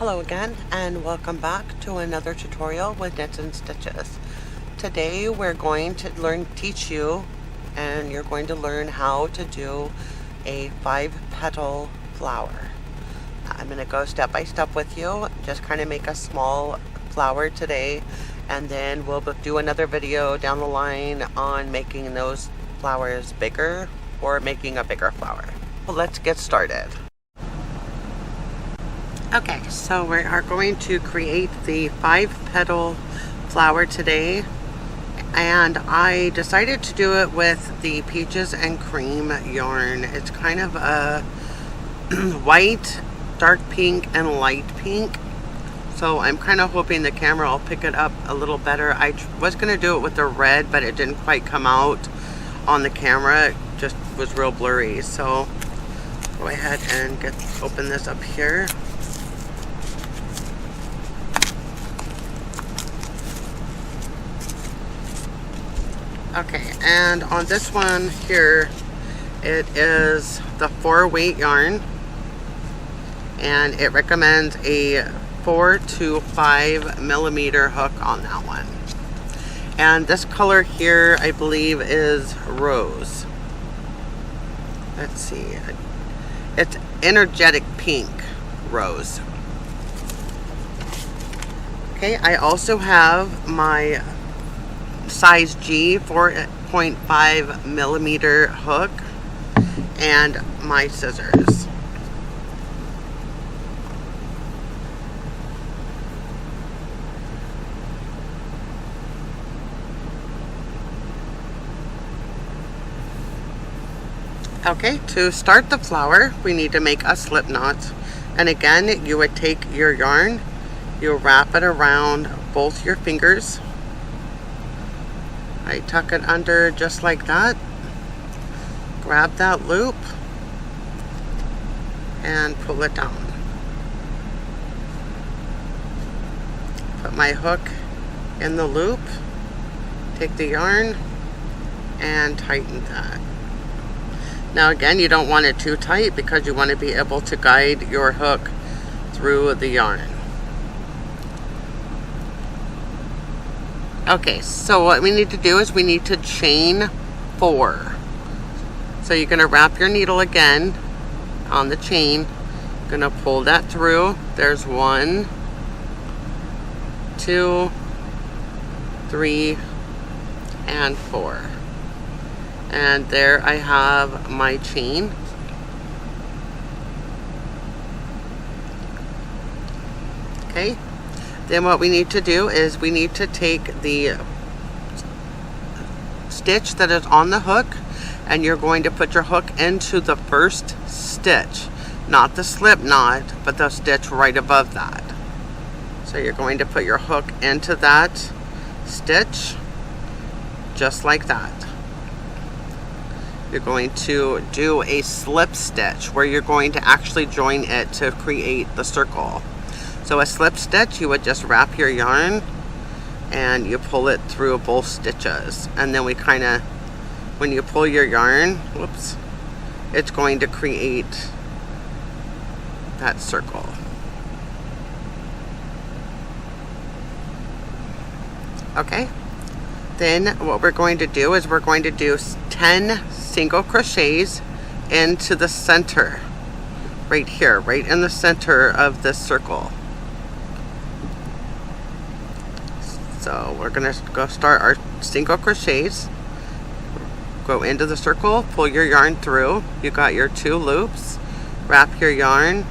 Hello again, and welcome back to another tutorial with Knits and Stitches. Today we're going to teach you, and you're going to learn how to do a 5-petal flower. I'm going to go step by step with you, just kind of make a small flower today, and then we'll do another video down the line on making those flowers bigger or making a bigger flower. Well, let's get started. Okay, so we are going to create the 5-petal flower today, and I decided to do it with the Peaches and Cream yarn. It's kind of a white, dark pink, and light pink, so I'm kind of hoping the camera will pick it up a little better. I was going to do it with the red, but it didn't quite come out on the camera. It just was real blurry, so go ahead and open this up here. Okay, and on this one here, it is the 4-weight yarn, and it recommends a 4 to 5 millimeter hook on that one. And this color here, I believe, is rose. Let's see, it's energetic pink rose. Okay, I also have my size G 4.5 millimeter hook and my scissors. Okay, to start the flower, we need to make a slip knot. And again, you would take your yarn, you wrap it around both your fingers. I tuck it under just like that, grab that loop, and pull it down. Put my hook in the loop, take the yarn, and tighten that. Now again, you don't want it too tight because you want to be able to guide your hook through the yarn. Okay, so what we need to do is we need to chain 4. So you're going to wrap your needle again on the chain. You're going to pull that through. There's 1, 2, 3, and 4. And there I have my chain. Okay. Then what we need to do is we need to take the stitch that is on the hook, and you're going to put your hook into the first stitch, not the slip knot, but the stitch right above that. So you're going to put your hook into that stitch just like that. You're going to do a slip stitch where you're going to actually join it to create the circle. So a slip stitch, you would just wrap your yarn and you pull it through both stitches. And then we kind of, when you pull your yarn, whoops, it's going to create that circle. Okay, then what we're going to do is we're going to do 10 single crochets into the center, right here, right in the center of this circle. So we're going to go start our single crochets, go into the circle, pull your yarn through. You got your 2 loops, wrap your yarn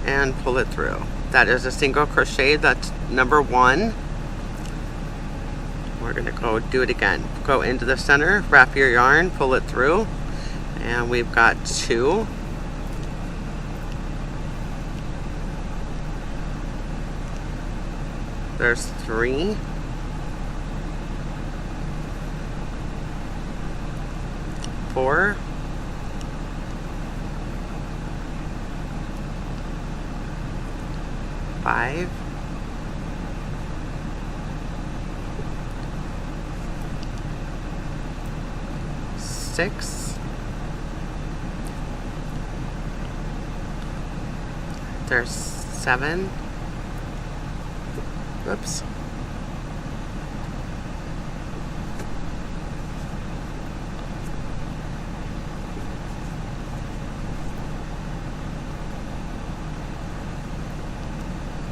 and pull it through. That is a single crochet. That's number 1. We're going to go do it again. Go into the center, wrap your yarn, pull it through, and we've got 2. There's 3. 4. 5. 6. There's 7. Oops.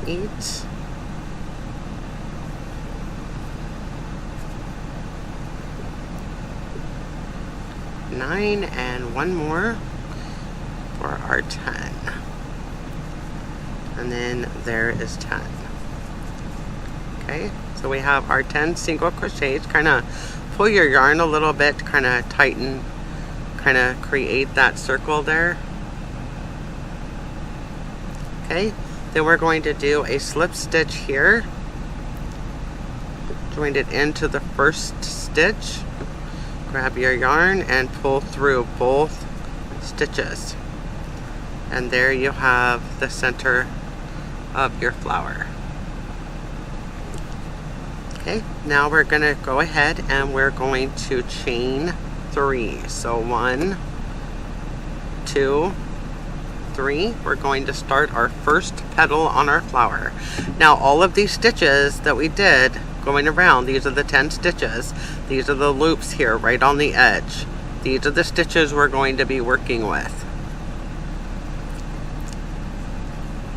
Eight. 9, and one more for our 10. And then there is 10. Okay, so we have our 10 single crochets. Kind of pull your yarn a little bit to kind of tighten, kind of create that circle there. Okay, then we're going to do a slip stitch here. Join it into the first stitch. Grab your yarn and pull through both stitches. And there you have the center of your flower. Okay, now we're going to go ahead and we're going to chain 3. So 1, 2, 3. We're going to start our first petal on our flower. Now all of these stitches that we did going around, these are the 10 stitches. These are the loops here right on the edge. These are the stitches we're going to be working with.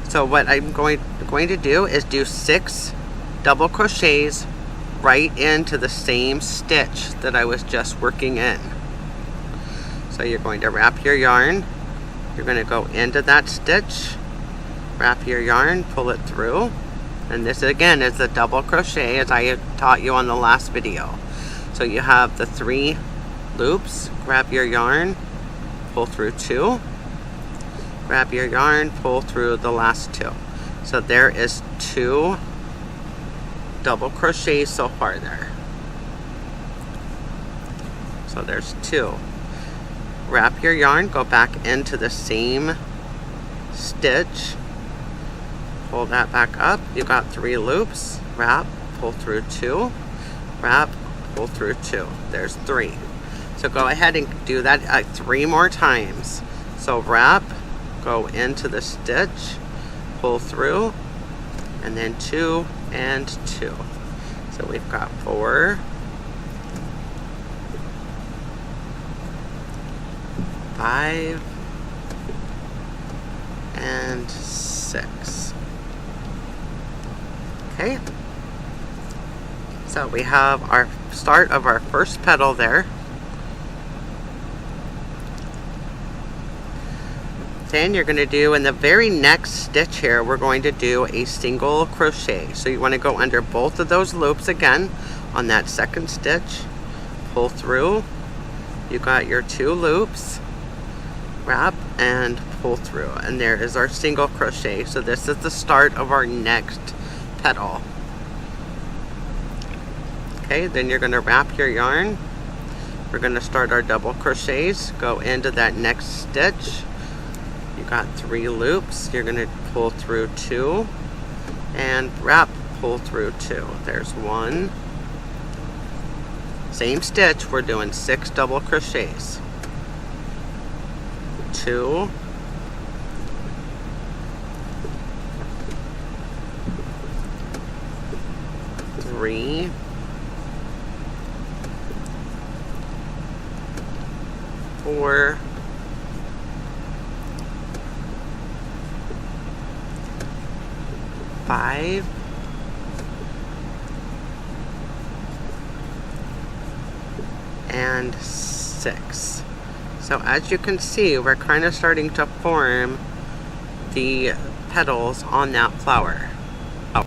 So what I'm going to do is do 6 double crochets right into the same stitch that I was just working in. So you're going to wrap your yarn. You're going to go into that stitch, wrap your yarn, pull it through. And this again is the double crochet as I taught you on the last video. So you have the 3 loops, grab your yarn, pull through 2, grab your yarn, pull through the last 2. So there is 2 double crochets so far there. So there's 2. Wrap your yarn, go back into the same stitch, pull that back up. You got 3 loops, wrap, pull through 2, wrap, pull through 2. There's 3. So go ahead and do that 3 more times. So wrap, go into the stitch, pull through, and then 2 and 2. So we've got 4, 5, and 6. Okay, so we have our start of our first petal there. Then you're going to do in the very next stitch here, we're going to do a single crochet. So you want to go under both of those loops again on that second stitch, pull through. You got your 2 loops, wrap and pull through, and there is our single crochet. So this is the start of our next petal. Okay, then you're going to wrap your yarn. We're going to start our double crochets, go into that next stitch. You got 3 loops. You're going to pull through 2 and wrap, pull through 2. There's 1. Same stitch, we're doing 6 double crochets. 2, 3, 4, 5, and 6. So as you can see, we're kind of starting to form the petals on that flower. Oh,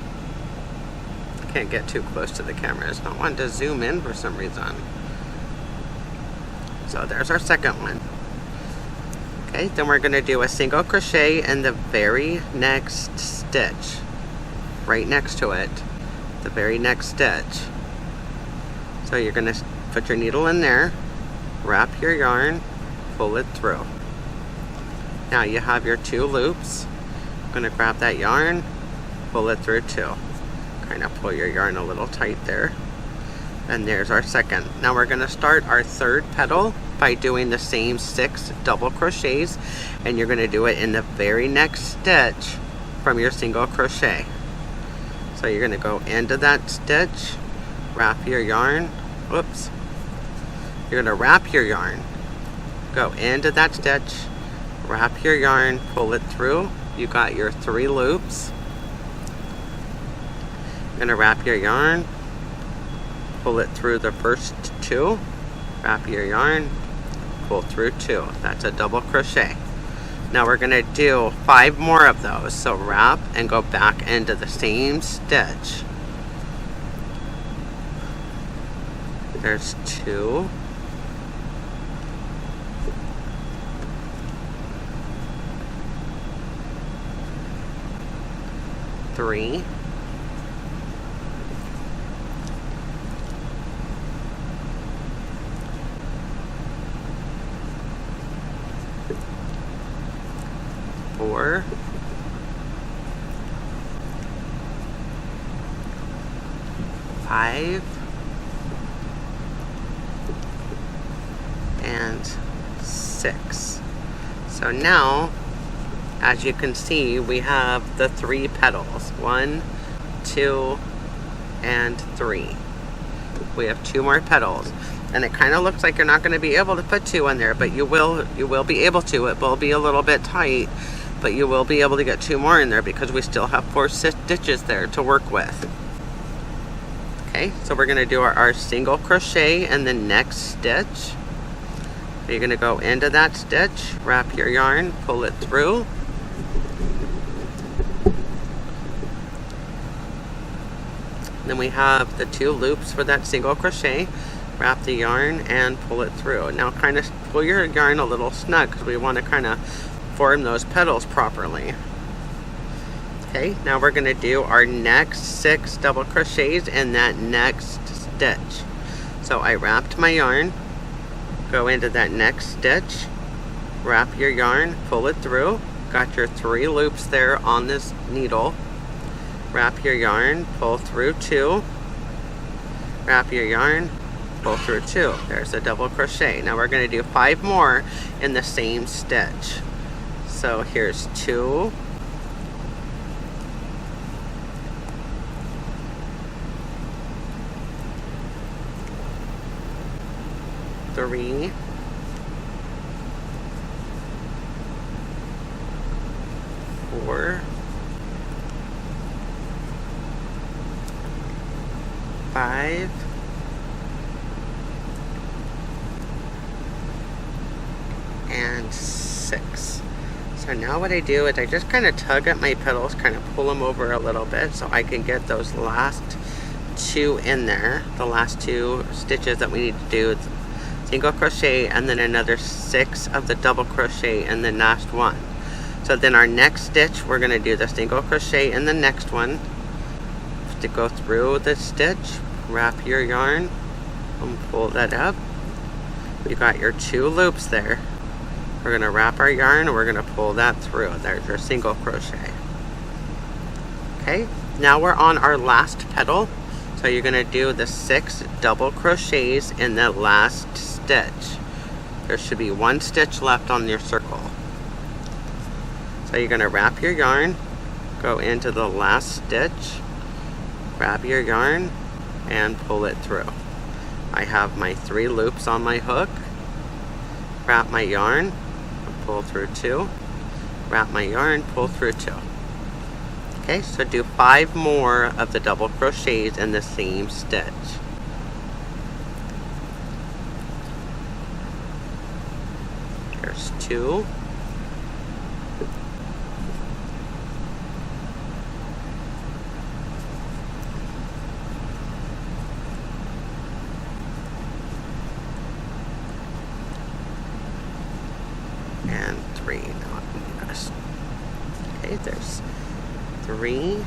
can't get too close to the camera. It's not wanting to zoom in for some reason. So there's our second one. Okay, then we're going to do a single crochet in the very next stitch. Right next to it, the very next stitch. So you're going to put your needle in there, wrap your yarn, pull it through. Now you have your 2 loops. I'm going to grab that yarn, pull it through 2. Kind of pull your yarn a little tight there. And there's our second. Now we're going to start our third petal by doing the same 6 double crochets, and you're going to do it in the very next stitch from your single crochet. So So you're going to go into that stitch, wrap your yarn, whoops, you're going to wrap your yarn, go into that stitch, wrap your yarn, pull it through. You got your 3 loops. You're going to wrap your yarn, pull it through the first 2, wrap your yarn, pull through 2. That's a double crochet. Now we're going to do 5 more of those. So wrap and go back into the same stitch. There's 2. 3. 4. 5. And 6. So now, as you can see, we have the 3 petals. 1, 2, and 3. We have 2 more petals. And it kind of looks like you're not going to be able to put 2 in there, but you will be able to. It will be a little bit tight, but you will be able to get 2 more in there because we still have 4 stitches there to work with. Okay, so we're going to do our single crochet in the next stitch. You're going to go into that stitch, wrap your yarn, pull it through. Then we have the 2 loops for that single crochet. Wrap the yarn and pull it through. Now kind of pull your yarn a little snug because we want to kind of form those petals properly. Okay, now we're going to do our next 6 double crochets in that next stitch. So I wrapped my yarn, go into that next stitch, wrap your yarn, pull it through. Got your 3 loops there on this needle. Wrap your yarn, pull through 2, wrap your yarn, pull through 2. There's a double crochet. Now we're going to do 5 more in the same stitch. So here's 2, 3, 4, 5, and 6. So now what I do is I just kind of tug at my petals, kind of pull them over a little bit so I can get those last 2 in there. The last 2 stitches that we need to do, single crochet and then another 6 of the double crochet in the last one. So then our next stitch, we're going to do the single crochet in the next one. To go through the stitch, wrap your yarn and pull that up. You got your 2 loops there. We're going to wrap our yarn and we're going to pull that through. There's your single crochet. Okay, now we're on our last petal. So you're going to do the 6 double crochets in the last stitch. There should be 1 stitch left on your circle. So you're going to wrap your yarn, go into the last stitch, grab your yarn, and pull it through. I have my 3 loops on my hook, wrap my yarn, pull through 2, wrap my yarn, pull through 2. Okay, so do 5 more of the double crochets in the same stitch. There's 2, 3. Now I can just, okay, there's 3,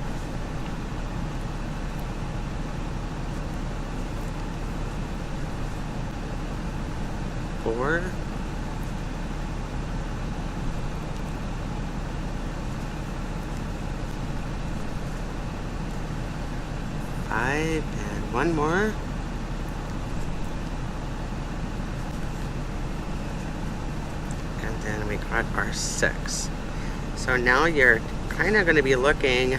4, 5, and 1 more. And then we got our 6. So now you're kind of going to be looking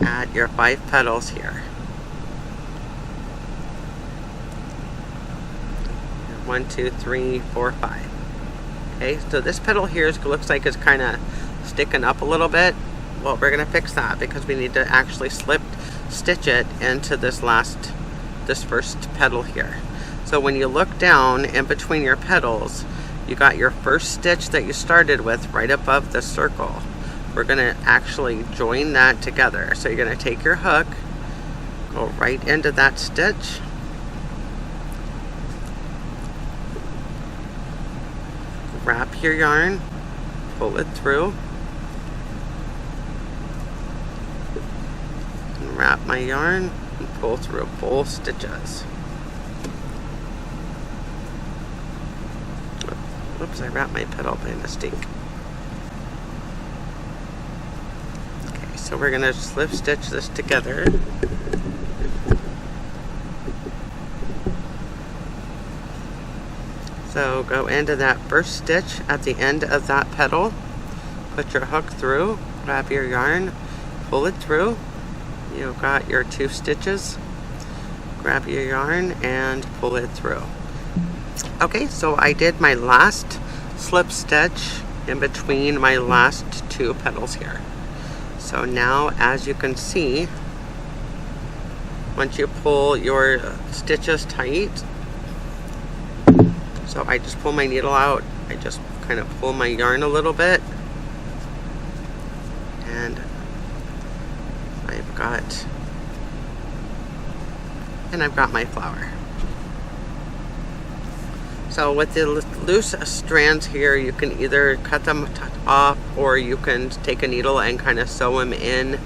at your 5 petals here. 1, 2, 3, 4, 5. Okay, so this petal here looks like it's kind of sticking up a little bit. Well, we're going to fix that because we need to actually slip stitch it into this first petal here. So when you look down in between your petals, you got your first stitch that you started with right above the circle. We're going to actually join that together. So you're going to take your hook, go right into that stitch, wrap your yarn, pull it through, and wrap my yarn and pull through full stitches. Oops, I wrapped my petal by mistake. Okay, so we're going to slip stitch this together. So go into that first stitch at the end of that petal, put your hook through, grab your yarn, pull it through. You've got your 2 stitches, grab your yarn and pull it through. Okay, so I did my last slip stitch in between my last 2 petals here. So now, as you can see, once you pull your stitches tight, so I just pull my needle out, I just kind of pull my yarn a little bit, and I've got my flower. So with the loose strands here, you can either cut them off or you can take a needle and kind of sew them in,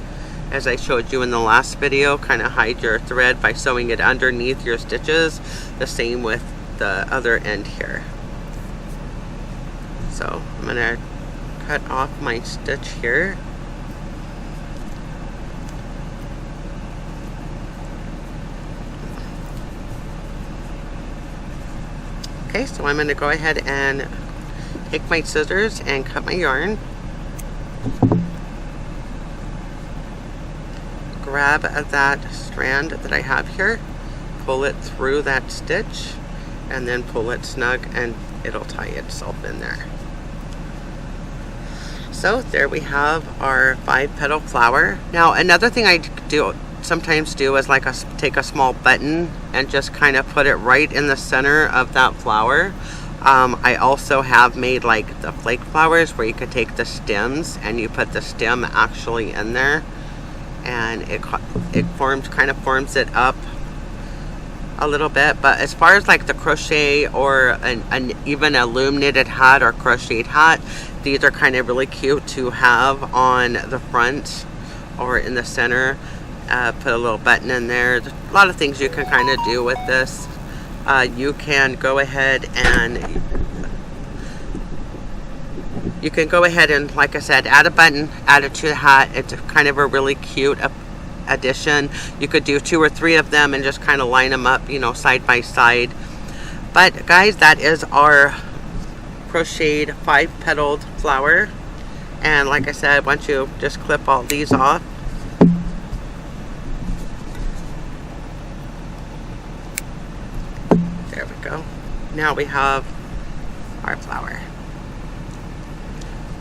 as I showed you in the last video. Kind of hide your thread by sewing it underneath your stitches. The same with the other end here. So I'm going to cut off my stitch here. Okay, so I'm going to go ahead and take my scissors and cut my yarn. Grab that strand that I have here, pull it through that stitch, and then pull it snug and it'll tie itself in there. So there we have our 5-petal flower. Now another thing I sometimes do is take a small button and just kind of put it right in the center of that flower. I also have made like the flake flowers where you could take the stems and you put the stem actually in there, and it kind of forms it up a little bit. But as far as like the crochet or even a loom knitted hat or crocheted hat, these are kind of really cute to have on the front or in the center. Put a little button in there. There's a lot of things you can kind of do with this. You can go ahead and like I said, add a button, add it to the hat. It's kind of a really cute addition. You could do 2 or 3 of them and just kind of line them up, side by side. But guys, that is our crocheted 5-petaled flower. And like I said, once you just clip all these off, there we go. Now we have our flower.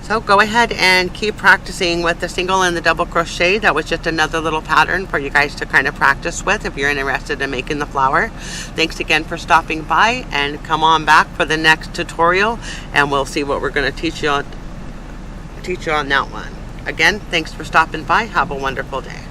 So go ahead and keep practicing with the single and the double crochet. That was just another little pattern for you guys to kind of practice with if you're interested in making the flower. Thanks again for stopping by, and come on back for the next tutorial and we'll see what we're going to teach you on that one. Again, thanks for stopping by. Have a wonderful day.